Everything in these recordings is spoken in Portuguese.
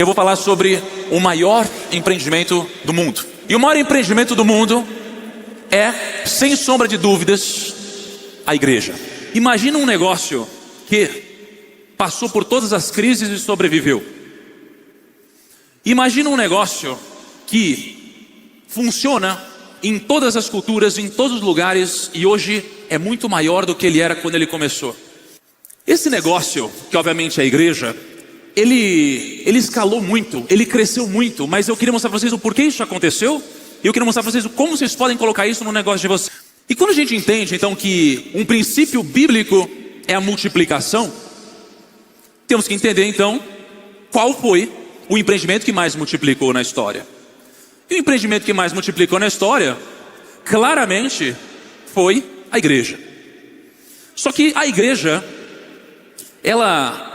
Eu vou falar sobre o maior empreendimento do mundo. E o maior empreendimento do mundo é, sem sombra de dúvidas, a igreja. Imagina um negócio que passou por todas as crises e sobreviveu. Imagina um negócio que funciona em todas as culturas, em todos os lugares, e hoje é muito maior do que ele era quando ele começou. Esse negócio, que obviamente é a igreja, ele escalou muito, ele cresceu muito, mas eu queria mostrar para vocês o porquê isso aconteceu, e eu queria mostrar para vocês como vocês podem colocar isso no negócio de vocês. E quando a gente entende então que um princípio bíblico é a multiplicação, temos que entender então qual foi o empreendimento que mais multiplicou na história. E o empreendimento que mais multiplicou na história, claramente, foi a igreja. Só que a igreja, ela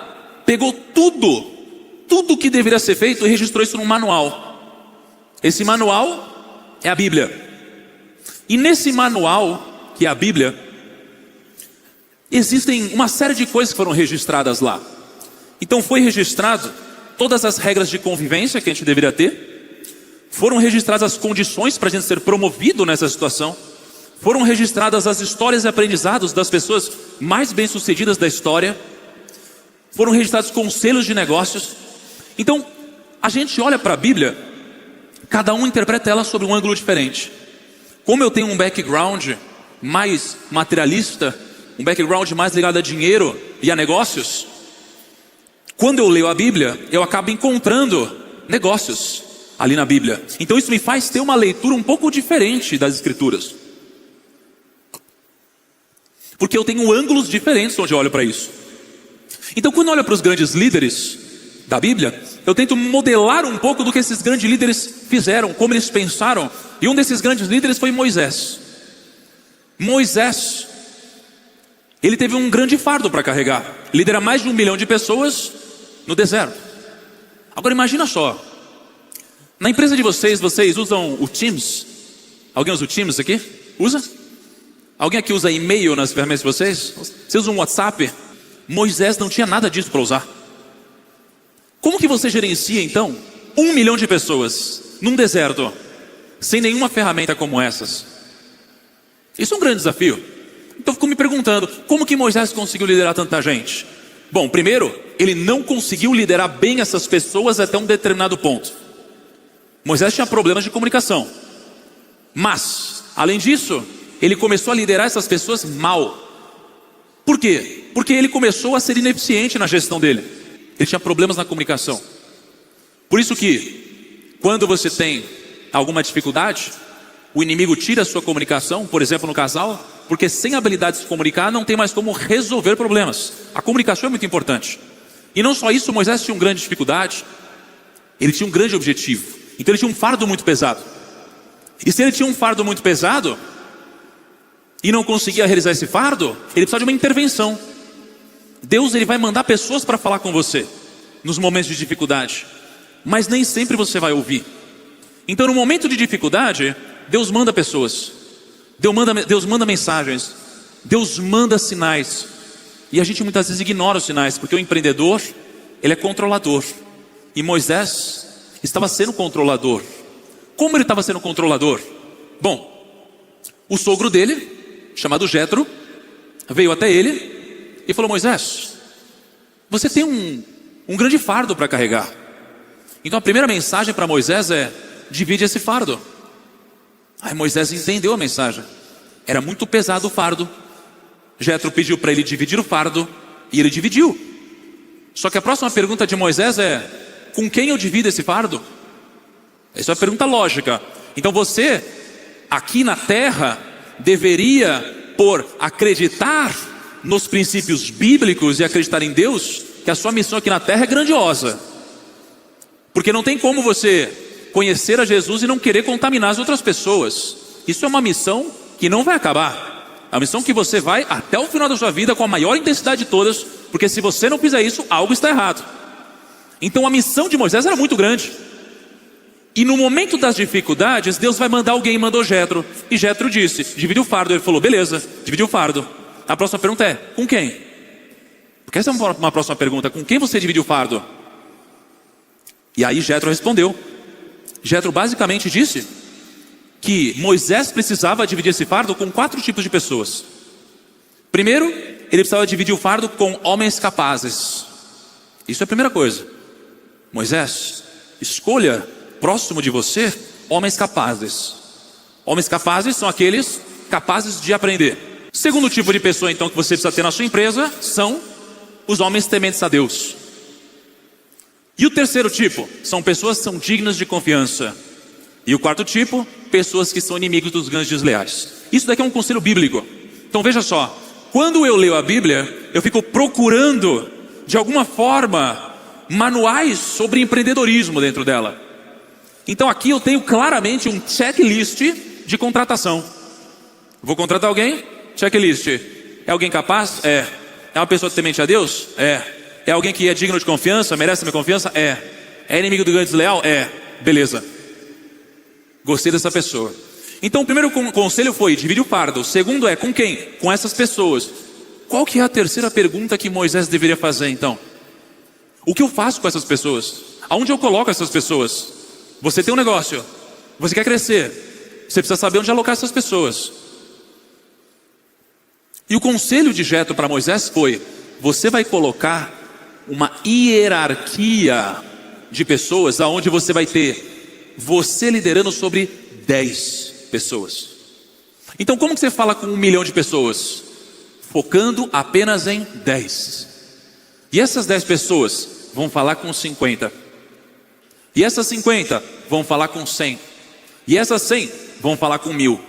pegou tudo que deveria ser feito e registrou isso num manual. Esse manual é a Bíblia. E nesse manual, que é a Bíblia, existem uma série de coisas que foram registradas lá. Então foi registrado todas as regras de convivência que a gente deveria ter, foram registradas as condições para a gente ser promovido nessa situação, foram registradas as histórias e aprendizados das pessoas mais bem-sucedidas da história, foram registrados conselhos de negócios. Então, a gente olha para a Bíblia, cada um interpreta ela sobre um ângulo diferente. Como eu tenho um background mais materialista, um background mais ligado a dinheiro e a negócios, quando eu leio a Bíblia, eu acabo encontrando negócios ali na Bíblia. Então isso me faz ter uma leitura um pouco diferente das Escrituras. Porque eu tenho ângulos diferentes onde eu olho para isso. Então quando eu olho para os grandes líderes da Bíblia, eu tento modelar um pouco do que esses grandes líderes fizeram, como eles pensaram. E um desses grandes líderes foi Moisés. Moisés, ele teve um grande fardo para carregar. Lidera mais de 1 milhão de pessoas no deserto. Agora imagina só, na empresa de vocês usam o Teams? Alguém usa o Teams aqui? Usa? Alguém aqui usa e-mail nas ferramentas de vocês? Vocês usam o WhatsApp? Moisés não tinha nada disso para usar. Como que você gerencia então 1 milhão de pessoas num deserto sem nenhuma ferramenta como essas? Isso é um grande desafio. Então eu fico me perguntando, como que Moisés conseguiu liderar tanta gente? Bom, primeiro, ele não conseguiu liderar bem essas pessoas até um determinado ponto. Moisés tinha problemas de comunicação. Mas, além disso, ele começou a liderar essas pessoas mal. Por quê? Porque ele começou a ser ineficiente na gestão dele. Ele tinha problemas na comunicação. Por isso que, quando você tem alguma dificuldade, o inimigo tira a sua comunicação, por exemplo no casal, porque sem habilidade de se comunicar não tem mais como resolver problemas. A comunicação é muito importante. E não só isso, Moisés tinha uma grande dificuldade, ele tinha um grande objetivo. Então ele tinha um fardo muito pesado. E se ele tinha um fardo muito pesado e não conseguia realizar esse fardo, ele precisava de uma intervenção. Deus, ele vai mandar pessoas para falar com você nos momentos de dificuldade, mas nem sempre você vai ouvir. Então no momento de dificuldade, Deus manda pessoas, Deus manda mensagens, Deus manda sinais. E a gente muitas vezes ignora os sinais, porque o empreendedor, ele é controlador. E Moisés estava sendo controlador. Como ele estava sendo controlador? Bom, o sogro dele, chamado Jetro, veio até ele e falou: Moisés, você tem um grande fardo para carregar. Então a primeira mensagem para Moisés é: divide esse fardo. Aí Moisés entendeu a mensagem. Era muito pesado o fardo. Jetro pediu para ele dividir o fardo e ele dividiu. Só que a próxima pergunta de Moisés é: com quem eu divido esse fardo? Essa é uma pergunta lógica. Então você, aqui na terra, deveria, por acreditar nos princípios bíblicos e acreditar em Deus, que a sua missão aqui na terra é grandiosa. Porque não tem como você conhecer a Jesus e não querer contaminar as outras pessoas. Isso é uma missão que não vai acabar. É uma missão que você vai até o final da sua vida com a maior intensidade de todas, porque se você não fizer isso, algo está errado. Então a missão de Moisés era muito grande. E no momento das dificuldades, Deus vai mandar alguém. Mandou Jetro. E Jetro disse: divide o fardo. Ele falou: beleza, divide o fardo. A próxima pergunta é: com quem? Porque essa é uma próxima pergunta: com quem você divide o fardo? E aí Jetro respondeu. Jetro basicamente disse que Moisés precisava dividir esse fardo com 4 tipos de pessoas. Primeiro, ele precisava dividir o fardo com homens capazes. Isso é a primeira coisa. Moisés, escolha próximo de você homens capazes. Homens capazes são aqueles capazes de aprender. Segundo tipo de pessoa então que você precisa ter na sua empresa são os homens tementes a Deus. E o terceiro tipo são pessoas que são dignas de confiança. E o quarto tipo, pessoas que são inimigos dos grandes desleais. Isso daqui é um conselho bíblico. Então veja só, quando eu leio a Bíblia, eu fico procurando de alguma forma manuais sobre empreendedorismo dentro dela. Então aqui eu tenho claramente um checklist de contratação. Vou contratar alguém? Checklist. É alguém capaz? É. É uma pessoa temente a Deus? É. É alguém que é digno de confiança? Merece a minha confiança? É. É inimigo do grande desleal? É. Beleza. Gostei dessa pessoa. Então o primeiro conselho foi dividir o fardo. O segundo é com quem? Com essas pessoas. Qual que é a terceira pergunta que Moisés deveria fazer então? O que eu faço com essas pessoas? Aonde eu coloco essas pessoas? Você tem um negócio, você quer crescer, você precisa saber onde alocar essas pessoas. E o conselho de Jetro para Moisés foi: você vai colocar uma hierarquia de pessoas, aonde você vai ter você liderando sobre 10 pessoas. Então como que você fala com 1 milhão de pessoas? Focando apenas em 10. E essas 10 pessoas vão falar com 50. E essas 50 vão falar com 100. E essas 100 vão falar com 1000.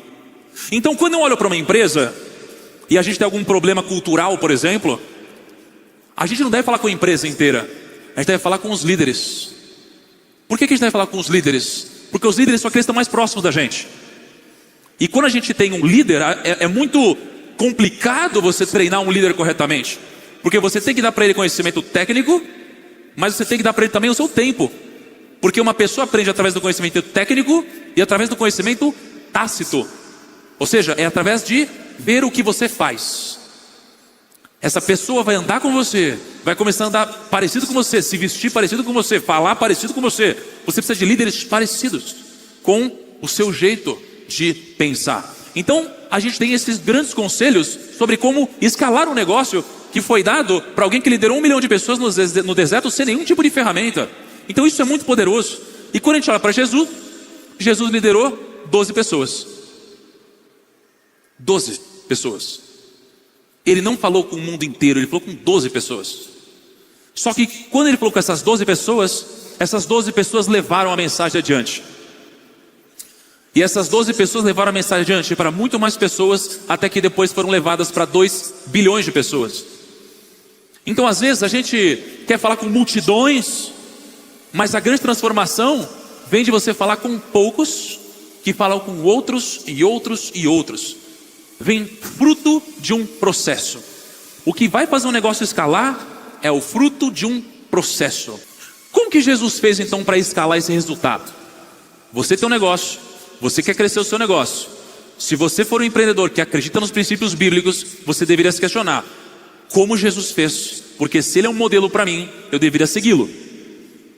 Então quando eu olho para uma empresa e a gente tem algum problema cultural, por exemplo, a gente não deve falar com a empresa inteira, a gente deve falar com os líderes. Por que a gente deve falar com os líderes? Porque os líderes são aqueles que estão mais próximos da gente. E quando a gente tem um líder, é muito complicado você treinar um líder corretamente. Porque você tem que dar para ele conhecimento técnico, mas você tem que dar para ele também o seu tempo. Porque uma pessoa aprende através do conhecimento técnico e através do conhecimento tácito. Ou seja, é através de ver o que você faz. Essa pessoa vai andar com você, vai começar a andar parecido com você, se vestir parecido com você, falar parecido com você. Você precisa de líderes parecidos com o seu jeito de pensar. Então, a gente tem esses grandes conselhos sobre como escalar um negócio que foi dado para alguém que liderou 1 milhão de pessoas no deserto sem nenhum tipo de ferramenta. Então isso é muito poderoso. E quando a gente olha para Jesus, Jesus liderou 12 pessoas. 12 pessoas. Ele não falou com o mundo inteiro, ele falou com 12 pessoas. Só que quando ele falou com essas 12 pessoas levaram a mensagem adiante. E essas 12 pessoas levaram a mensagem adiante para muito mais pessoas, até que depois foram levadas para 2 bilhões de pessoas. Então às vezes a gente quer falar com multidões, mas a grande transformação vem de você falar com poucos, que falam com outros e outros e outros. Vem fruto de um processo. O que vai fazer um negócio escalar é o fruto de um processo. Como que Jesus fez então para escalar esse resultado? Você tem um negócio, você quer crescer o seu negócio. Se você for um empreendedor que acredita nos princípios bíblicos, você deveria se questionar: como Jesus fez? Porque se ele é um modelo para mim, eu deveria segui-lo.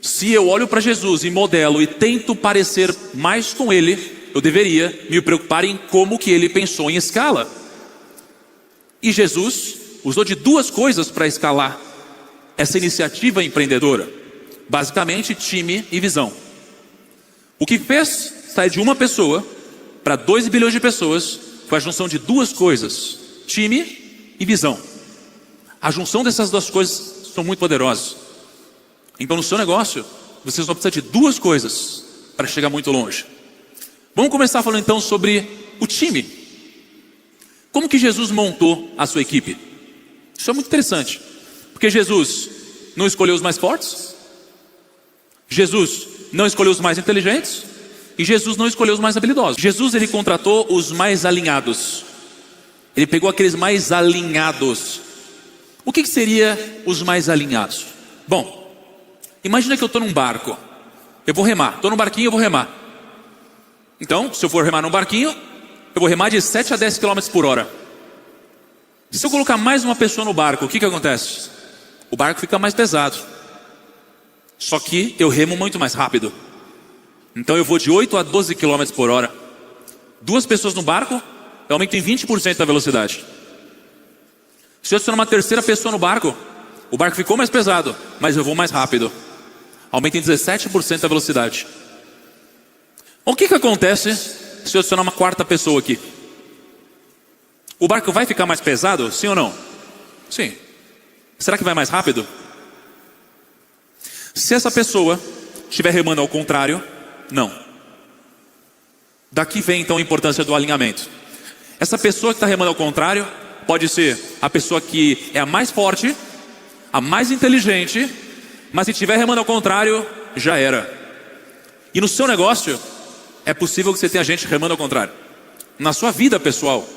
Se eu olho para Jesus e modelo e tento parecer mais com ele, eu deveria me preocupar em como que ele pensou em escala. E Jesus usou de 2 coisas para escalar essa iniciativa empreendedora. Basicamente, time e visão. O que fez sair de uma pessoa para 2 bilhões de pessoas foi a junção de 2 coisas: time e visão. A junção dessas 2 coisas são muito poderosas. Então no seu negócio, você só precisa de 2 coisas para chegar muito longe. Vamos começar falando então sobre o time. Como que Jesus montou a sua equipe? Isso é muito interessante. Porque Jesus não escolheu os mais fortes, Jesus não escolheu os mais inteligentes, e Jesus não escolheu os mais habilidosos. Jesus, ele contratou os mais alinhados. Ele pegou aqueles mais alinhados. O que seria os mais alinhados? Bom, imagina que eu estou num barco. Eu vou remar, estou num barquinho, eu vou remar. Então, se eu for remar num barquinho, eu vou remar de 7 a 10 km por hora. Se eu colocar mais uma pessoa no barco, o que acontece? O barco fica mais pesado. Só que eu remo muito mais rápido. Então eu vou de 8 a 12 km por hora. 2 pessoas no barco, eu aumento em 20% a velocidade. Se eu adicionar uma terceira pessoa no barco, o barco ficou mais pesado, mas eu vou mais rápido. Aumenta em 17% a velocidade. O que acontece se eu adicionar uma quarta pessoa aqui? O barco vai ficar mais pesado, sim ou não? Sim. Será que vai mais rápido? Se essa pessoa estiver remando ao contrário, não. Daqui vem então a importância do alinhamento. Essa pessoa que está remando ao contrário pode ser a pessoa que é a mais forte, a mais inteligente, mas se estiver remando ao contrário, já era. E no seu negócio, é possível que você tenha gente remando ao contrário. Na sua vida pessoal,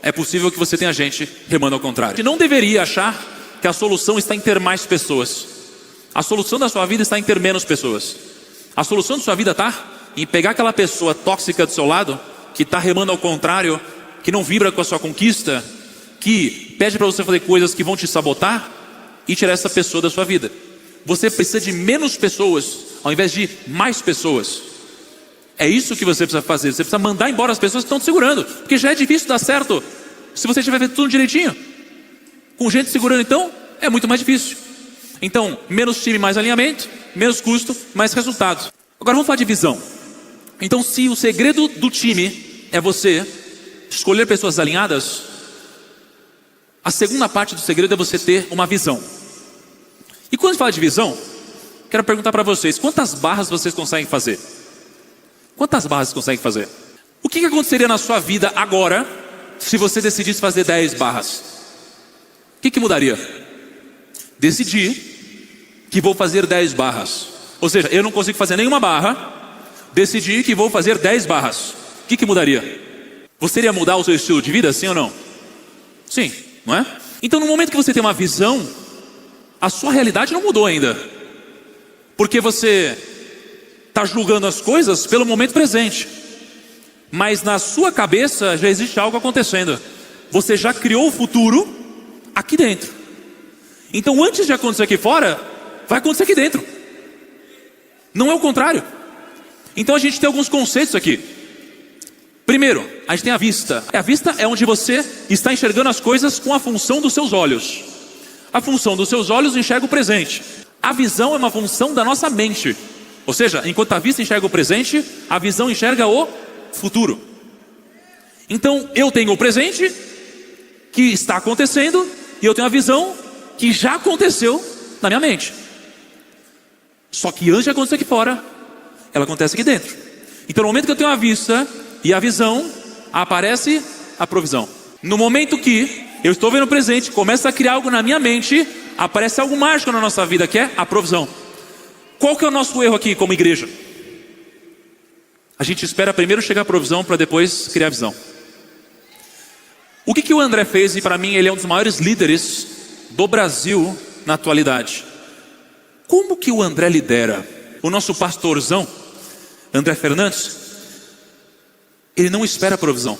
é possível que você tenha gente remando ao contrário. Você não deveria achar que a solução está em ter mais pessoas. A solução da sua vida está em ter menos pessoas. A solução da sua vida está em pegar aquela pessoa tóxica do seu lado, que está remando ao contrário, que não vibra com a sua conquista, que pede para você fazer coisas que vão te sabotar, e tirar essa pessoa da sua vida. Você precisa de menos pessoas ao invés de mais pessoas. É isso que você precisa fazer. Você precisa mandar embora as pessoas que estão te segurando, porque já é difícil dar certo se você tiver feito tudo direitinho. Com gente segurando, então, é muito mais difícil. Então, menos time, mais alinhamento, menos custo, mais resultados. Agora vamos falar de visão. Então, se o segredo do time é você escolher pessoas alinhadas, a segunda parte do segredo é você ter uma visão. E quando a gente fala de visão, quero perguntar para vocês, quantas barras vocês conseguem fazer? Quantas barras vocês conseguem fazer? O que aconteceria na sua vida agora, se você decidisse fazer 10 barras? O que mudaria? Decidir que vou fazer 10 barras. Ou seja, eu não consigo fazer nenhuma barra, decidi que vou fazer 10 barras. O que mudaria? Você iria mudar o seu estilo de vida, sim ou não? Sim, não é? Então no momento que você tem uma visão, a sua realidade não mudou ainda. Porque você está julgando as coisas pelo momento presente. Mas na sua cabeça já existe algo acontecendo. Você já criou o futuro aqui dentro. Então antes de acontecer aqui fora, vai acontecer aqui dentro. Não é o contrário. Então a gente tem alguns conceitos aqui. Primeiro, a gente tem a vista. A vista é onde você está enxergando as coisas com a função dos seus olhos. A função dos seus olhos enxerga o presente. A visão é uma função da nossa mente. Ou seja, enquanto a vista enxerga o presente, a visão enxerga o futuro. Então eu tenho o presente que está acontecendo e eu tenho a visão que já aconteceu na minha mente. Só que antes de acontecer aqui fora, ela acontece aqui dentro. Então no momento que eu tenho a vista e a visão, aparece a provisão. No momento que eu estou vendo o presente, começa a criar algo na minha mente, aparece algo mágico na nossa vida, que é a provisão. Qual que é o nosso erro aqui como igreja? A gente espera primeiro chegar a provisão para depois criar a visão. O que o André fez, e para mim ele é um dos maiores líderes do Brasil na atualidade. Como que o André lidera? O nosso pastorzão, André Fernandes, ele não espera a provisão.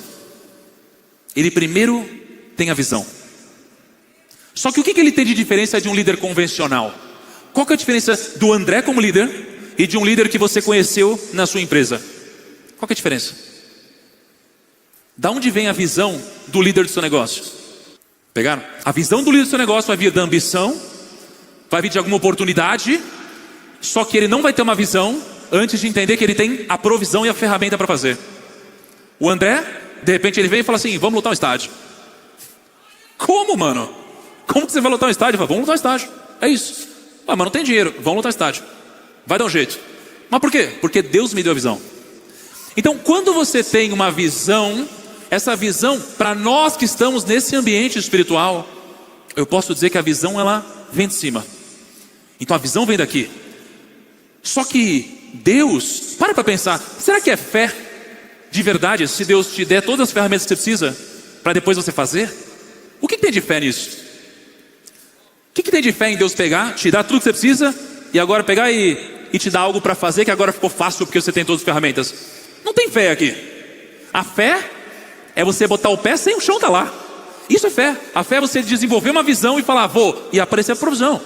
Ele primeiro tem a visão. Só que o que ele tem de diferença de um líder convencional? Qual que é a diferença do André como líder e de um líder que você conheceu na sua empresa? Qual que é a diferença? Da onde vem a visão do líder do seu negócio? Pegaram? A visão do líder do seu negócio vai vir da ambição, vai vir de alguma oportunidade, só que ele não vai ter uma visão antes de entender que ele tem a provisão e a ferramenta para fazer. O André, de repente ele vem e fala assim, vamos lotar um estádio. Como, mano? Como que você vai lotar um estádio? Falo, vamos lotar um estádio, é isso. Ah, mas não tem dinheiro, vamos lotar um estádio. Vai dar um jeito. Mas por quê? Porque Deus me deu a visão. Então quando você tem uma visão, essa visão, para nós que estamos nesse ambiente espiritual, eu posso dizer que a visão ela vem de cima. Então a visão vem daqui. Só que Deus, para pensar, será que é fé de verdade se Deus te der todas as ferramentas que você precisa para depois você fazer? O que tem de fé nisso? O que tem de fé em Deus pegar, te dar tudo que você precisa e agora pegar e te dar algo para fazer que agora ficou fácil porque você tem todas as ferramentas? Não tem fé aqui. A fé é você botar o pé sem o chão tá lá. Isso é fé. A fé é você desenvolver uma visão e falar, vou, e aparecer a provisão.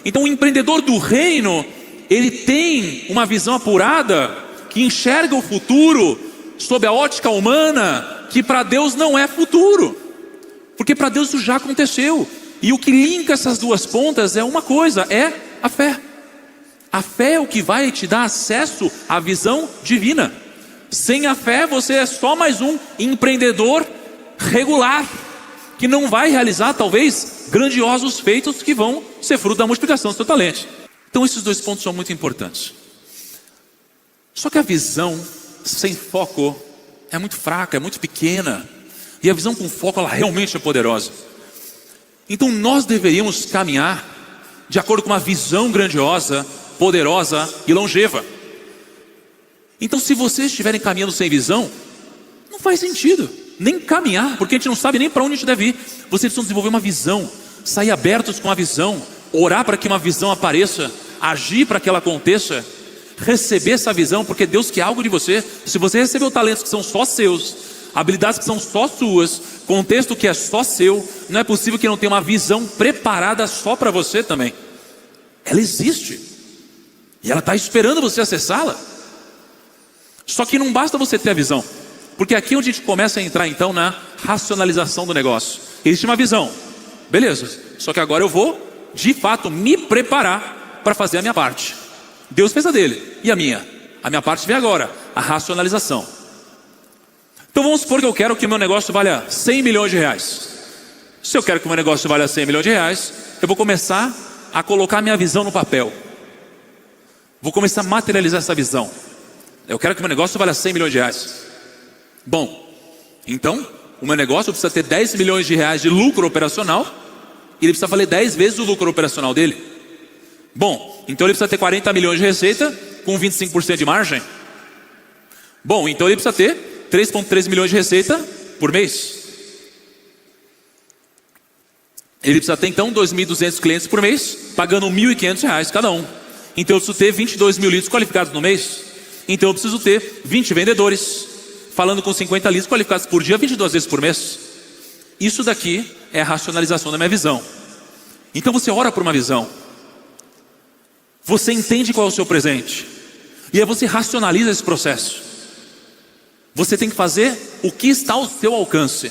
Então o empreendedor do reino, ele tem uma visão apurada, que enxerga o futuro sob a ótica humana, que para Deus não é futuro, porque para Deus isso já aconteceu. E o que linka essas duas pontas é uma coisa, é a fé. A fé é o que vai te dar acesso à visão divina. Sem a fé você é só mais um empreendedor regular, que não vai realizar talvez grandiosos feitos que vão ser fruto da multiplicação do seu talento. Então esses dois pontos são muito importantes. Só que a visão sem foco é muito fraca, é muito pequena. E a visão com foco, ela realmente é poderosa. Então nós deveríamos caminhar de acordo com uma visão grandiosa, poderosa e longeva. Então se vocês estiverem caminhando sem visão, não faz sentido nem caminhar, porque a gente não sabe nem para onde a gente deve ir. Vocês precisam desenvolver uma visão, sair abertos com a visão, orar para que uma visão apareça, agir para que ela aconteça, receber essa visão, porque Deus quer algo de você. Se você recebeu talentos que são só seus, habilidades que são só suas, contexto que é só seu, não é possível que não tenha uma visão preparada só para você também. Ela existe, e ela está esperando você acessá-la. Só que não basta você ter a visão, porque aqui é onde a gente começa a entrar então na racionalização do negócio. Existe uma visão, beleza, só que agora eu vou de fato me preparar para fazer a minha parte. Deus fez a dele, e a minha parte vem agora, a racionalização. Então vamos supor que eu quero que o meu negócio valha 100 milhões de reais. Se eu quero que o meu negócio valha 100 milhões de reais, eu vou começar a colocar minha visão no papel. Vou começar a materializar essa visão. Eu quero que o meu negócio valha 100 milhões de reais. Bom, então o meu negócio precisa ter 10 milhões de reais de lucro operacional, e ele precisa valer 10 vezes o lucro operacional dele. Bom, então ele precisa ter 40 milhões de receita com 25% de margem. Bom, então ele precisa ter 3,3 milhões de receita por mês. Ele precisa ter então 2.200 clientes por mês, pagando R$ 1.500 cada um. Então eu preciso ter 22 mil leads qualificados no mês. Então eu preciso ter 20 vendedores, falando com 50 leads qualificados por dia, 22 vezes por mês. Isso daqui é a racionalização da minha visão. Então você ora por uma visão, você entende qual é o seu presente, e aí você racionaliza esse processo. Você tem que fazer o que está ao seu alcance.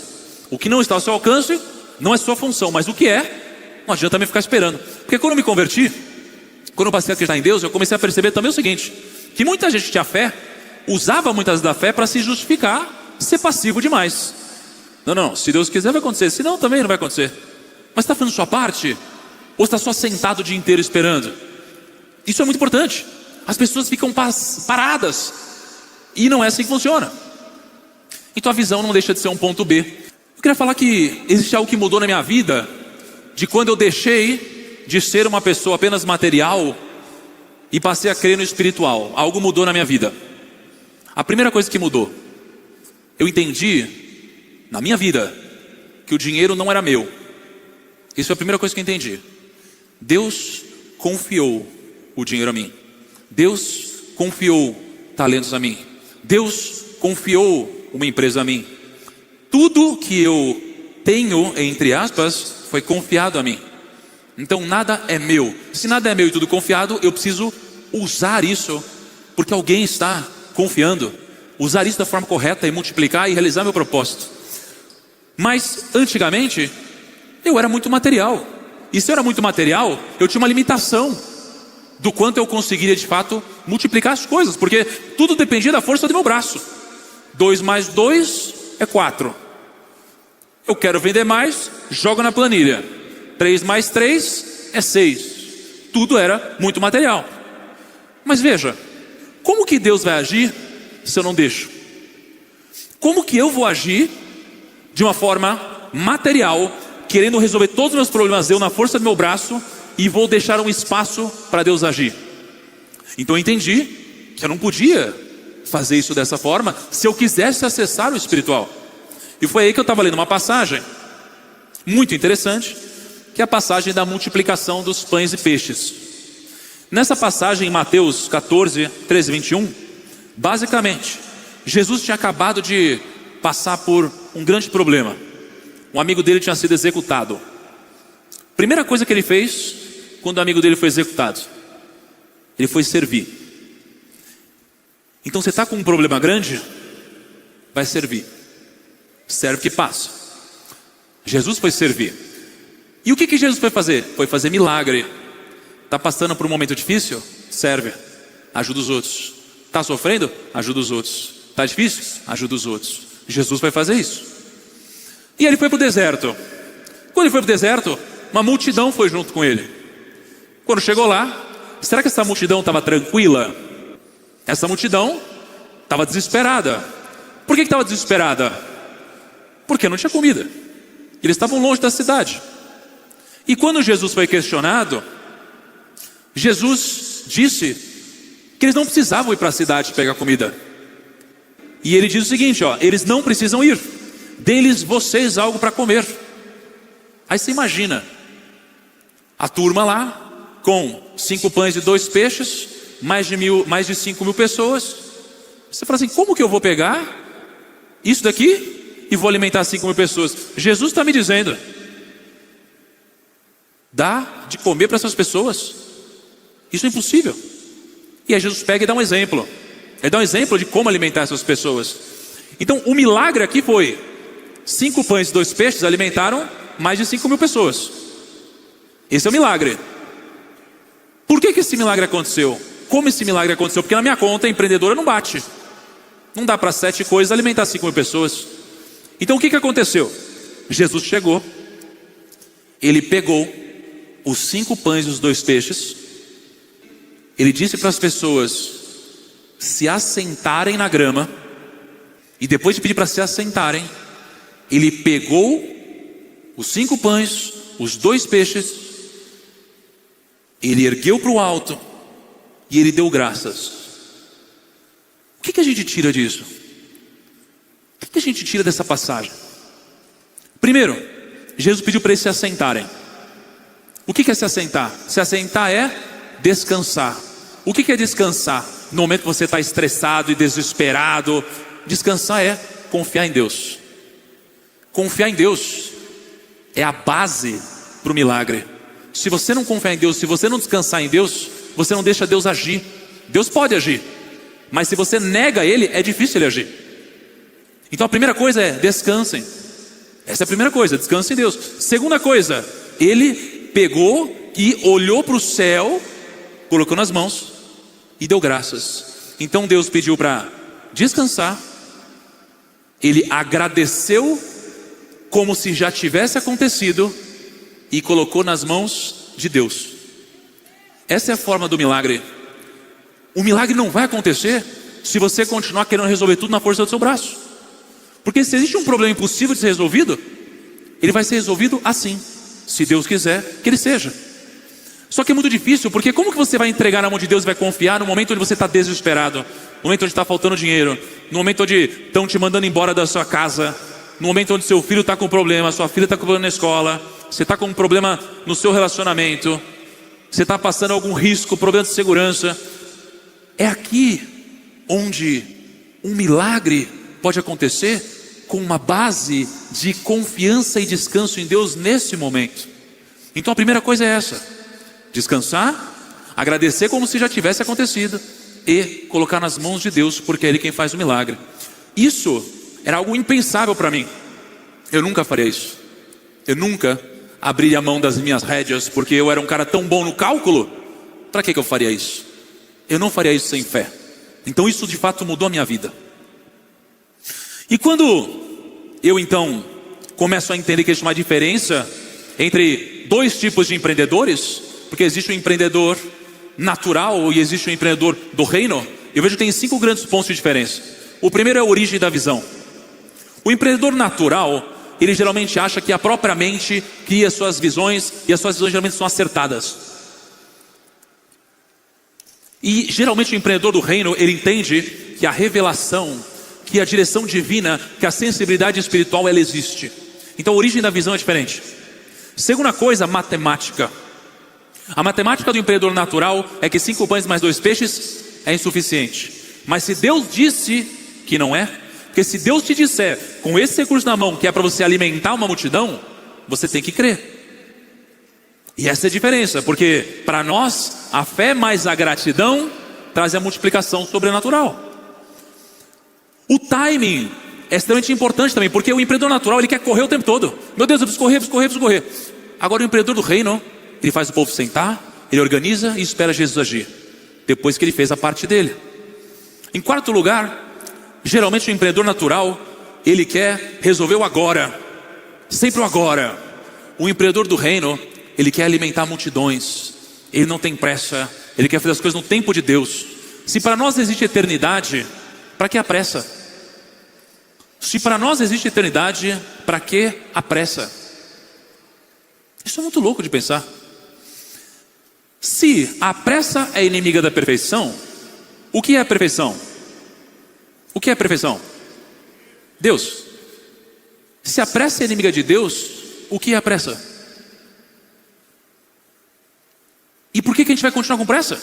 O que não está ao seu alcance não é sua função, mas o que é, não adianta também ficar esperando. Porque quando eu me converti, quando eu passei a acreditar em Deus, eu comecei a perceber também o seguinte, que muita gente que tinha fé, usava muitas vezes da fé para se justificar, ser passivo demais. Não, se Deus quiser vai acontecer, se não também não vai acontecer. Mas está fazendo sua parte? Ou está só sentado o dia inteiro esperando? Isso é muito importante. As pessoas ficam paradas, e não é assim que funciona. Então a visão não deixa de ser um ponto B. Eu queria falar que existe algo que mudou na minha vida, de quando eu deixei de ser uma pessoa apenas material e passei a crer no espiritual. Algo mudou na minha vida. A primeira coisa que mudou, eu entendi na minha vida que o dinheiro não era meu. Isso é a primeira coisa que eu entendi. Deus confiou o dinheiro a mim. Deus confiou talentos a mim. Deus confiou uma empresa a mim. Tudo que eu tenho, entre aspas, foi confiado a mim. Então nada é meu. Se nada é meu e tudo confiado, eu preciso usar isso, porque alguém está confiando. Usar isso da forma correta e multiplicar e realizar meu propósito. Mas antigamente eu era muito material. E se eu era muito material, eu tinha uma limitação do quanto eu conseguiria de fato multiplicar as coisas, porque tudo dependia da força do meu braço. 2 mais 2 é 4. Eu quero vender mais, jogo na planilha. 3 mais 3 é 6. Tudo era muito material. Mas veja, como que Deus vai agir se eu não deixo? Como que eu vou agir de uma forma material, querendo resolver todos os meus problemas eu na força do meu braço, e vou deixar um espaço para Deus agir? Então eu entendi que eu não podia fazer isso dessa forma se eu quisesse acessar o espiritual. E foi aí que eu estava lendo uma passagem muito interessante, que é a passagem da multiplicação dos pães e peixes. Nessa passagem em Mateus 14, 13 e 21, basicamente Jesus tinha acabado de passar por um grande problema. Um amigo dele tinha sido executado. Primeira coisa que ele fez quando o amigo dele foi executado: Ele foi servir. Então você está com um problema grande, vai servir. Serve que passa. Jesus foi servir. E o que Jesus foi fazer? Foi fazer milagre. Está passando por um momento difícil? Serve. Ajuda os outros. Está sofrendo? Ajuda os outros. Está difícil? Ajuda os outros. Jesus vai fazer isso. E ele foi para o deserto. Quando ele foi para o deserto, uma multidão foi junto com ele. Quando chegou lá, será que essa multidão estava tranquila? Essa multidão estava desesperada. Por que estava desesperada? Porque não tinha comida. Eles estavam longe da cidade. E quando Jesus foi questionado, Jesus disse que eles não precisavam ir para a cidade pegar comida. E ele diz o seguinte, eles não precisam ir. Dê-lhes vocês algo para comer. Aí você imagina a turma lá com 5 pães e 2 peixes, mais de 5 mil pessoas. Você fala assim, como que eu vou pegar isso daqui e vou alimentar 5 mil pessoas? Jesus está me dizendo, dá de comer para essas pessoas. Isso é impossível. E aí Jesus pega e dá um exemplo. Ele dá um exemplo de como alimentar essas pessoas. Então o milagre aqui foi 5 pães e 2 peixes alimentaram mais de 5 mil pessoas. Esse é o milagre. Por que esse milagre aconteceu? Como esse milagre aconteceu? Porque na minha conta empreendedora não bate. Não dá para 7 coisas alimentar 5 mil pessoas. Então o que aconteceu? Jesus chegou. Ele pegou os 5 pães e os 2 peixes. Ele disse para as pessoas se assentarem na grama. E depois de pedir para se assentarem, ele pegou os 5 pães, os 2 peixes, ele ergueu para o alto e ele deu graças. O que a gente tira disso? O que a gente tira dessa passagem? Primeiro, Jesus pediu para eles se assentarem. O que é se assentar? Se assentar é descansar. O que é descansar? No momento que você está estressado e desesperado, descansar é confiar em Deus. Confiar em Deus é a base para o milagre. Se você não confiar em Deus, se você não descansar em Deus, você não deixa Deus agir. Deus pode agir, mas se você nega Ele, é difícil Ele agir. Então a primeira coisa é descansem. Essa é a primeira coisa, descansem em Deus. Segunda coisa, ele pegou e olhou para o céu, colocou nas mãos e deu graças. Então Deus pediu para descansar. Ele agradeceu como se já tivesse acontecido e colocou nas mãos de Deus. Essa é a forma do milagre. O milagre não vai acontecer se você continuar querendo resolver tudo na força do seu braço. Porque se existe um problema impossível de ser resolvido, ele vai ser resolvido assim, se Deus quiser que ele seja. Só que é muito difícil, porque como que você vai entregar na mão de Deus e vai confiar no momento onde você está desesperado, no momento onde está faltando dinheiro, no momento onde estão te mandando embora da sua casa, no momento onde seu filho está com problema, sua filha está com problema na escola, você está com um problema no seu relacionamento, você está passando algum risco, problema de segurança. É aqui onde um milagre pode acontecer com uma base de confiança e descanso em Deus nesse momento. Então a primeira coisa é essa: descansar, agradecer como se já tivesse acontecido e colocar nas mãos de Deus, porque é Ele quem faz o milagre. Isso era algo impensável para mim. Eu nunca faria isso. Eu nunca abriria a mão das minhas rédeas, porque eu era um cara tão bom no cálculo. Para que eu faria isso? Eu não faria isso sem fé. Então isso de fato mudou a minha vida. E quando eu então começo a entender que existe uma diferença entre 2 tipos de empreendedores, porque existe o empreendedor natural e existe o empreendedor do reino, eu vejo que tem 5 grandes pontos de diferença. O primeiro é a origem da visão. O empreendedor natural, ele geralmente acha que a própria mente cria suas visões, e as suas visões geralmente são acertadas. E geralmente o empreendedor do reino, ele entende que a revelação, que a direção divina, que a sensibilidade espiritual, ela existe. Então a origem da visão é diferente. Segunda coisa, matemática. A matemática do empreendedor natural é que 5 pães mais 2 peixes é insuficiente. Mas se Deus disse que não é, porque se Deus te disser, com esse recurso na mão, que é para você alimentar uma multidão, você tem que crer. E essa é a diferença, porque para nós, a fé mais a gratidão traz a multiplicação sobrenatural. O timing é extremamente importante também, porque o empreendedor natural, ele quer correr o tempo todo. Meu Deus, eu preciso correr. Agora o empreendedor do reino, ele faz o povo sentar, ele organiza e espera Jesus agir, depois que ele fez a parte dele. Em quarto lugar, geralmente o empreendedor natural, ele quer resolver o agora, sempre o agora. O empreendedor do reino, ele quer alimentar multidões, ele não tem pressa, ele quer fazer as coisas no tempo de Deus. Se para nós existe eternidade, para que a pressa? Se para nós existe eternidade, para que a pressa? Isso é muito louco de pensar. Se a pressa é inimiga da perfeição, o que é a perfeição? O que é a perfeição? Deus. Se a pressa é inimiga de Deus, o que é a pressa? E por que a gente vai continuar com pressa?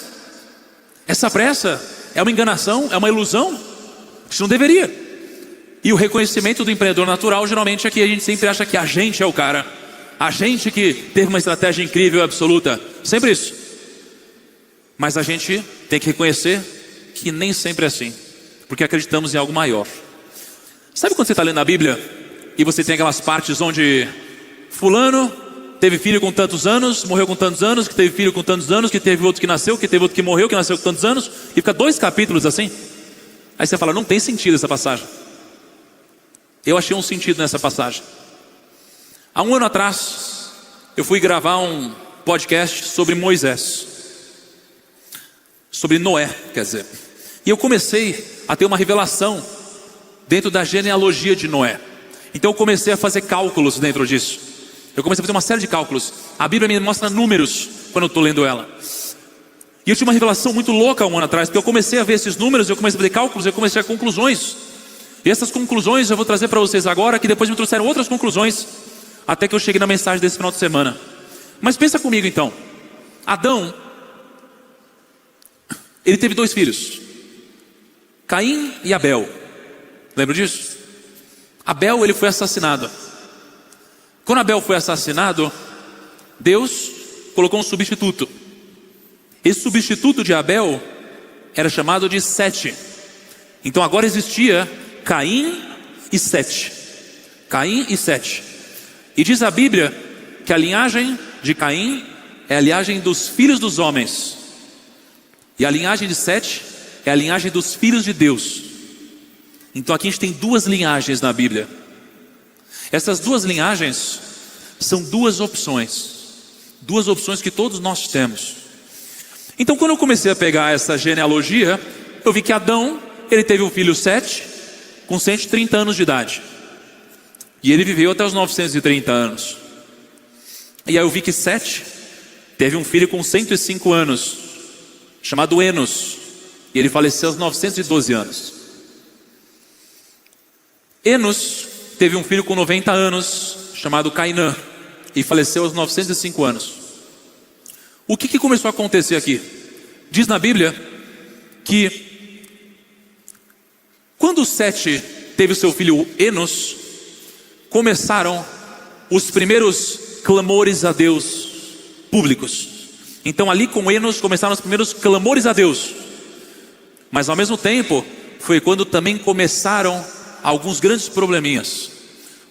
Essa pressa é uma enganação, é uma ilusão. Isso não deveria. E o reconhecimento do empreendedor natural, geralmente aqui a gente sempre acha que a gente é o cara, a gente que teve uma estratégia incrível e absoluta, sempre isso. Mas a gente tem que reconhecer que nem sempre é assim, porque acreditamos em algo maior. Sabe quando você está lendo a Bíblia e você tem aquelas partes onde fulano teve filho com tantos anos, morreu com tantos anos, que teve filho com tantos anos, que teve outro que nasceu, que teve outro que morreu, que nasceu com tantos anos, e fica 2 capítulos assim? Aí você fala, não tem sentido essa passagem. Eu achei um sentido nessa passagem. Há 1 ano atrás, eu fui gravar um podcast sobre Moisés, sobre Noé, quer dizer. E eu comecei a ter uma revelação dentro da genealogia de Noé. Então eu comecei a fazer cálculos dentro disso. Eu comecei a fazer uma série de cálculos. A Bíblia me mostra números quando eu estou lendo ela. E eu tive uma revelação muito louca 1 ano atrás, porque eu comecei a ver esses números, eu comecei a fazer cálculos, eu comecei a ter conclusões. E essas conclusões eu vou trazer para vocês agora, que depois me trouxeram outras conclusões, até que eu cheguei na mensagem desse final de semana. Mas pensa comigo então. Adão, ele teve 2 filhos, Caim e Abel. Lembra disso? Abel, ele foi assassinado. Quando Abel foi assassinado, Deus colocou um substituto. Esse substituto de Abel era chamado de Sete. Então agora existia Caim e Sete. Caim e Sete. E diz a Bíblia que a linhagem de Caim é a linhagem dos filhos dos homens, e a linhagem de Sete é a linhagem dos filhos de Deus. Então aqui a gente tem 2 linhagens na Bíblia. Essas 2 linhagens são 2 opções que todos nós temos. Então quando eu comecei a pegar essa genealogia, eu vi que Adão, ele teve o filho Sete com 130 anos de idade, e ele viveu até os 930 anos. E aí eu vi que Sete teve um filho com 105 anos, chamado Enos, e ele faleceu aos 912 anos. Enos teve um filho com 90 anos, chamado Cainã, e faleceu aos 905 anos. O que começou a acontecer aqui? Diz na Bíblia que quando Sete teve o seu filho Enos, começaram os primeiros clamores a Deus públicos. Então ali com Enos começaram os primeiros clamores a Deus. Mas ao mesmo tempo, foi quando também começaram alguns grandes probleminhas,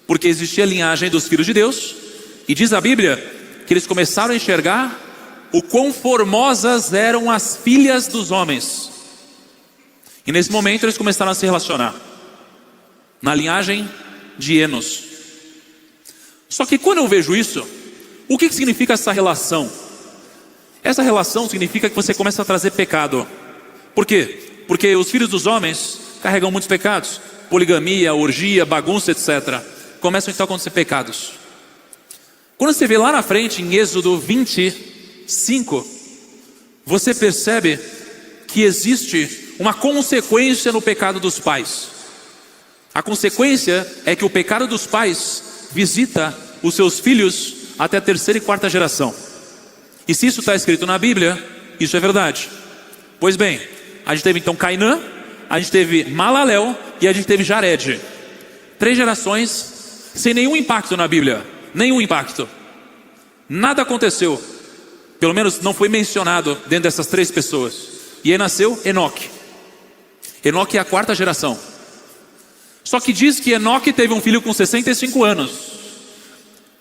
porque existia a linhagem dos filhos de Deus, e diz a Bíblia que eles começaram a enxergar o quão formosas eram as filhas dos homens. E nesse momento eles começaram a se relacionar na linhagem de Enos. Só que quando eu vejo isso, o que significa essa relação? Essa relação significa que você começa a trazer pecado. Por quê? Porque os filhos dos homens carregam muitos pecados. Poligamia, orgia, bagunça, etc. Começam então a acontecer pecados. Quando você vê lá na frente, em Êxodo 25, você percebe que existe uma consequência no pecado dos pais. A consequência é que o pecado dos pais visita os seus filhos até a 3ª e 4ª geração. E se isso está escrito na Bíblia, isso é verdade. Pois bem, a gente teve então Cainã, a gente teve Malalel e a gente teve Jared. 3 gerações sem nenhum impacto na Bíblia. Nenhum impacto. Nada aconteceu. Pelo menos não foi mencionado dentro dessas 3 pessoas. E aí nasceu Enoque. Enoque é a 4ª geração. Só que diz que Enoque teve um filho com 65 anos.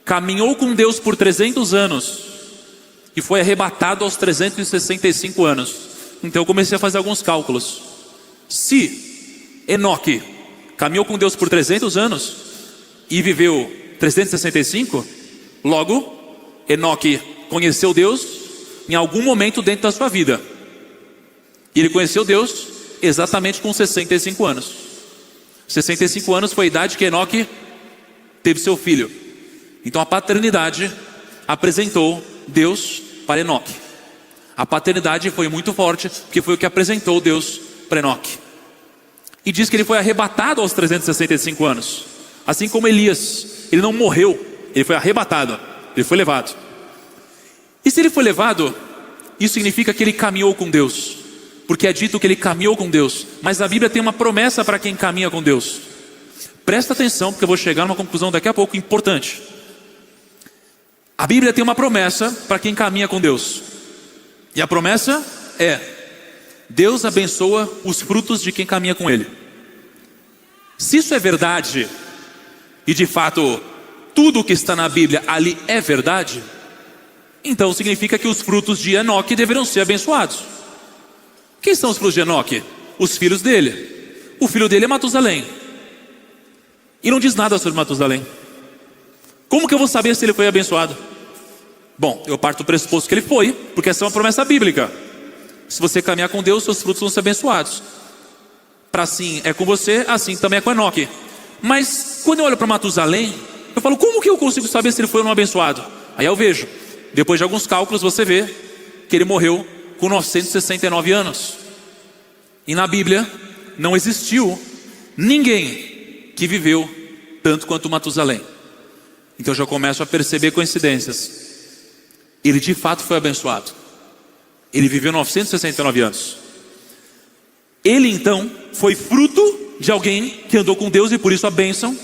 Caminhou com Deus por 300 anos. E foi arrebatado aos 365 anos. Então eu comecei a fazer alguns cálculos. Se Enoque caminhou com Deus por 300 anos e viveu 365, logo Enoque conheceu Deus em algum momento dentro da sua vida. E ele conheceu Deus exatamente com 65 anos. 65 anos foi a idade que Enoque teve seu filho. Então a paternidade apresentou Deus para Enoque. A paternidade foi muito forte, porque foi o que apresentou Deus para Enoque. E diz que ele foi arrebatado aos 365 anos. Assim como Elias, ele não morreu, ele foi arrebatado, ele foi levado. E se ele foi levado, isso significa que ele caminhou com Deus. Porque é dito que ele caminhou com Deus. Mas a Bíblia tem uma promessa para quem caminha com Deus. Presta atenção, porque eu vou chegar numa conclusão daqui a pouco importante. A Bíblia tem uma promessa para quem caminha com Deus. E a promessa é: Deus abençoa os frutos de quem caminha com Ele. Se isso é verdade, e de fato tudo o que está na Bíblia ali é verdade, então significa que os frutos de Enoque deverão ser abençoados. Quem são os frutos de Enoque? Os filhos dele. O filho dele é Matusalém. E não diz nada sobre Matusalém. Como que eu vou saber se ele foi abençoado? Bom, eu parto do pressuposto que ele foi, porque essa é uma promessa bíblica. Se você caminhar com Deus, seus frutos vão ser abençoados. Para assim é com você, assim também é com Enoque. Mas quando eu olho para Matusalém, eu falo, como que eu consigo saber se ele foi ou não abençoado? Aí eu vejo, depois de alguns cálculos você vê que ele morreu com 969 anos. E na Bíblia não existiu ninguém que viveu tanto quanto Matusalém. Então eu já começo a perceber coincidências. Ele de fato foi abençoado. Ele viveu 969 anos. Ele então foi fruto de alguém que andou com Deus e por isso a bênção.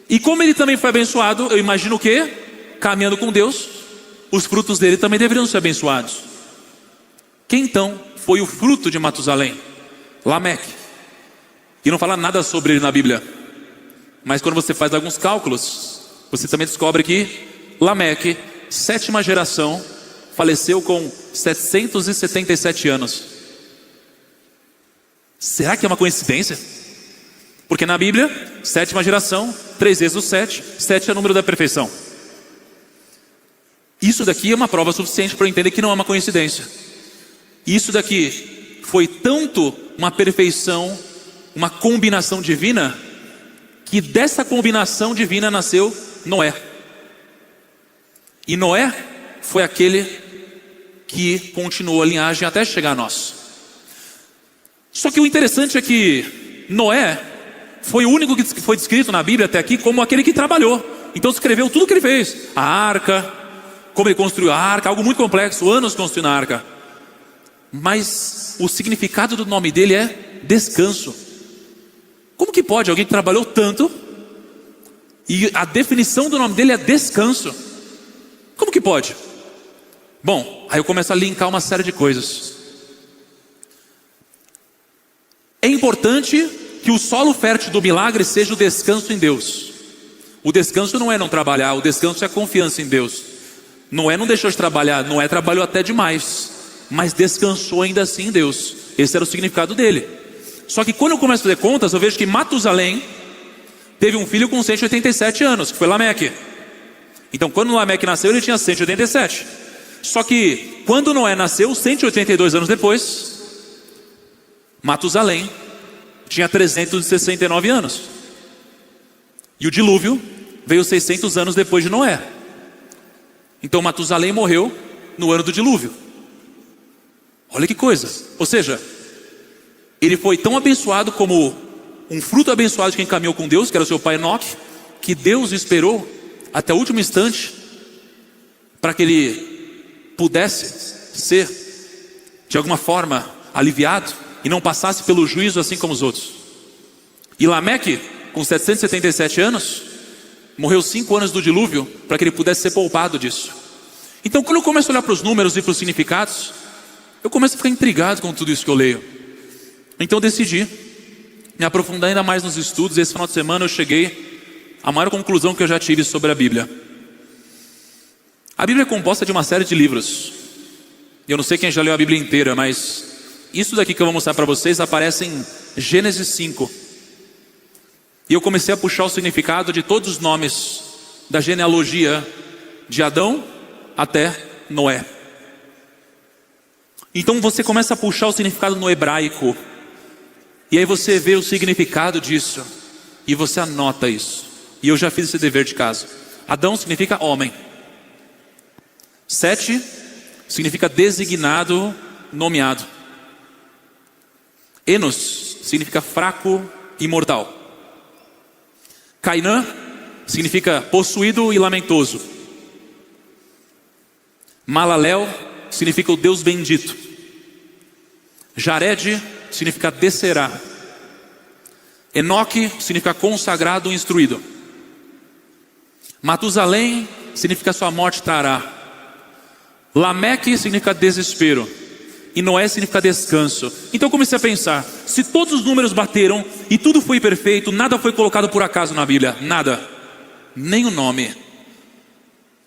E como ele também foi abençoado, eu imagino que, caminhando com Deus, os frutos dele também deveriam ser abençoados. Quem então foi o fruto de Matusalém? Lameque. E não fala nada sobre ele na Bíblia. Mas quando você faz alguns cálculos, você também descobre que Lameque, 7ª geração, faleceu com 777 anos. Será que é uma coincidência? Porque na Bíblia, 7ª geração, 3 vezes o 7, 7 é o número da perfeição. Isso daqui é uma prova suficiente para eu entender que não é uma coincidência. Isso daqui foi tanto uma perfeição, uma combinação divina, que dessa combinação divina nasceu Noé. E Noé foi aquele que continuou a linhagem até chegar a nós. Só que o interessante é que Noé foi o único que foi descrito na Bíblia até aqui como aquele que trabalhou. Então escreveu tudo o que ele fez. A arca, como ele construiu a arca, algo muito complexo, anos construindo a arca. Mas o significado do nome dele é descanso. Como que pode alguém que trabalhou tanto e a definição do nome dele é descanso? Como que pode? Bom, aí eu começo a linkar uma série de coisas. É importante que o solo fértil do milagre seja o descanso em Deus. O descanso não é não trabalhar, o descanso é a confiança em Deus. Noé não deixou de trabalhar, Noé trabalhou até demais, mas descansou ainda assim em Deus. Esse era o significado dele. Só que quando eu começo a fazer contas, eu vejo que Matusalém teve um filho com 187 anos, que foi Lameque. Então quando Lameque nasceu, ele tinha 187. Só que quando Noé nasceu, 182 anos depois, Matusalém tinha 369 anos. E o dilúvio veio 600 anos depois de Noé. Então Matusalém morreu no ano do dilúvio. Olha que coisa. Ou seja, ele foi tão abençoado como um fruto abençoado de quem caminhou com Deus, que era o seu pai Enoque, que Deus esperou até o último instante para que ele pudesse ser de alguma forma aliviado e não passasse pelo juízo assim como os outros. E Lameque, com 777 anos, morreu 5 anos do dilúvio para que ele pudesse ser poupado disso. Então, quando eu começo a olhar para os números e para os significados, eu começo a ficar intrigado com tudo isso que eu leio. Então eu decidi me aprofundar ainda mais nos estudos. Esse final de semana eu cheguei à maior conclusão que eu já tive sobre a Bíblia. A Bíblia é composta de uma série de livros. Eu não sei quem já leu a Bíblia inteira, mas isso daqui que eu vou mostrar para vocês aparece em Gênesis 5. E eu comecei a puxar o significado de todos os nomes da genealogia de Adão até Noé. Então você começa a puxar o significado no hebraico. E aí você vê o significado disso. E você anota isso. E eu já fiz esse dever de casa. Adão significa homem. Sete significa designado, nomeado. Enos significa fraco e mortal. Cainã significa possuído e lamentoso. Malalel significa o Deus bendito. Jared significa descerá. Enoque significa consagrado e instruído. Matusalém significa sua morte trará. Lameque significa desespero. E Noé significa descanso. Então eu comecei a pensar, se todos os números bateram e tudo foi perfeito, nada foi colocado por acaso na Bíblia, nada, nem o nome.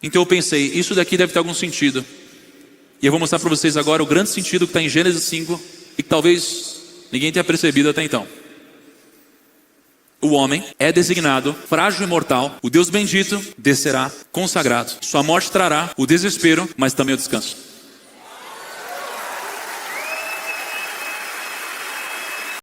Então eu pensei, isso daqui deve ter algum sentido. E eu vou mostrar para vocês agora o grande sentido que está em Gênesis 5 e que talvez ninguém tenha percebido até então. O homem é designado frágil e mortal. O Deus bendito descerá, consagrado. Sua morte trará o desespero, mas também o descanso.